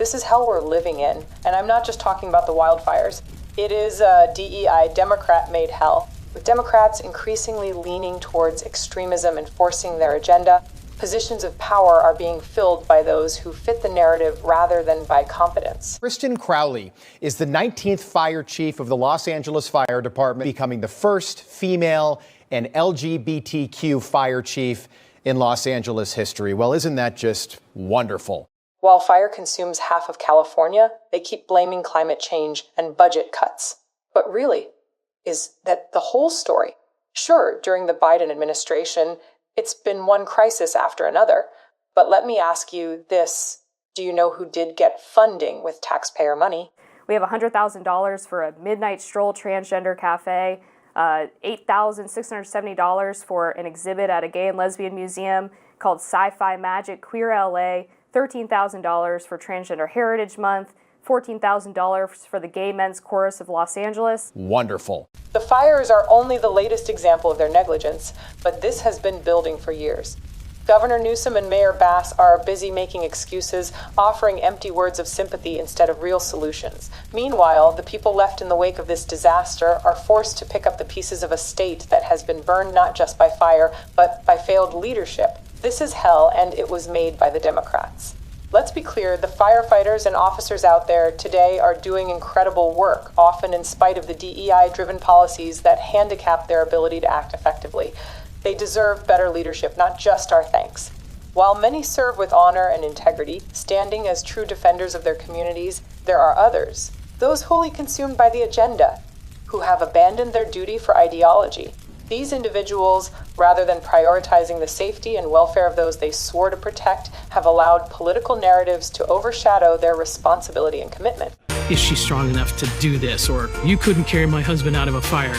This is hell we're living in, and I'm not just talking about the wildfires. It is a DEI, Democrat-made hell, with Democrats increasingly leaning towards extremism and forcing their agenda. Positions of power are being filled by those who fit the narrative rather than by competence. Kristen Crowley is the 19th fire chief of the Los Angeles Fire Department, becoming the first female and LGBTQ fire chief in Los Angeles history. Well, isn't that just wonderful? While fire consumes half of California, they keep blaming climate change and budget cuts. But really, is that the whole story? Sure, during the Biden administration, it's been one crisis after another. But let me ask you this. Do you know who did get funding with taxpayer money? We have $100,000 for a midnight stroll transgender cafe, $8,670 for an exhibit at a gay and lesbian museum called Sci-Fi Magic Queer LA, $13,000 for Transgender Heritage Month, $14,000 for the Gay Men's Chorus of Los Angeles. Wonderful. The fires are only the latest example of their negligence, but this has been building for years. Governor Newsom and Mayor Bass are busy making excuses, offering empty words of sympathy instead of real solutions. Meanwhile, the people left in the wake of this disaster are forced to pick up the pieces of a state that has been burned not just by fire, but by failed leadership. This is hell, and it was made by the Democrats. Let's be clear, the firefighters and officers out there today are doing incredible work, often in spite of the DEI-driven policies that handicap their ability to act effectively. They deserve better leadership, not just our thanks. While many serve with honor and integrity, standing as true defenders of their communities, there are others, those wholly consumed by the agenda, who have abandoned their duty for ideology. These individuals, rather than prioritizing the safety and welfare of those they swore to protect, have allowed political narratives to overshadow their responsibility and commitment. Is she strong enough to do this? Or, you couldn't carry my husband out of a fire.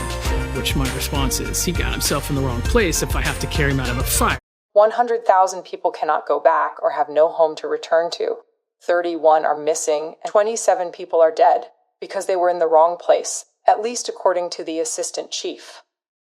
Which my response is, he got himself in the wrong place if I have to carry him out of a fire. 100,000 people cannot go back or have no home to return to. 31 are missing, and 27 people are dead because they were in the wrong place, at least according to the assistant chief.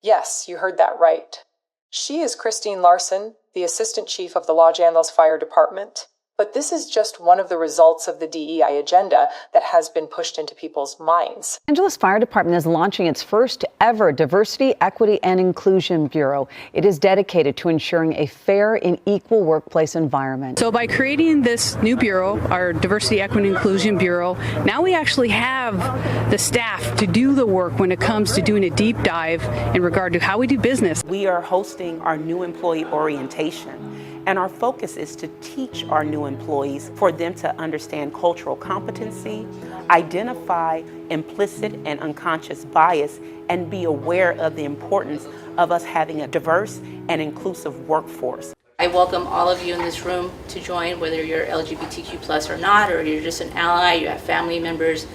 Yes, you heard that right. She is Christine Larson, the assistant chief of the Los Angeles Fire Department. But this is just one of the results of the DEI agenda that has been pushed into people's minds. Los Angeles Fire Department is launching its first ever Diversity, Equity, and Inclusion Bureau. It is dedicated to ensuring a fair and equal workplace environment. So by creating this new bureau, our Diversity, Equity, and Inclusion Bureau, now we actually have the staff to do the work when it comes to doing a deep dive in regard to how we do business. We are hosting our new employee orientation. And our focus is to teach our new employees for them to understand cultural competency, identify implicit and unconscious bias, and be aware of the importance of us having a diverse and inclusive workforce. I welcome all of you in this room to join, whether you're LGBTQ+ or not, or you're just an ally, you have family members,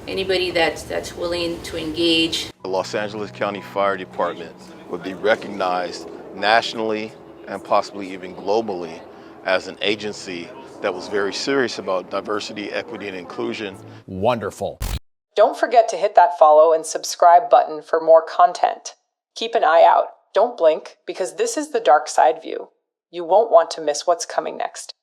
anybody that's willing to engage. The Los Angeles County Fire Department would be recognized nationally and possibly even globally as an agency that was very serious about diversity, equity, and inclusion. Wonderful. Don't forget to hit that follow and subscribe button for more content. Keep an eye out. Don't blink, because this is the dark side view. You won't want to miss what's coming next.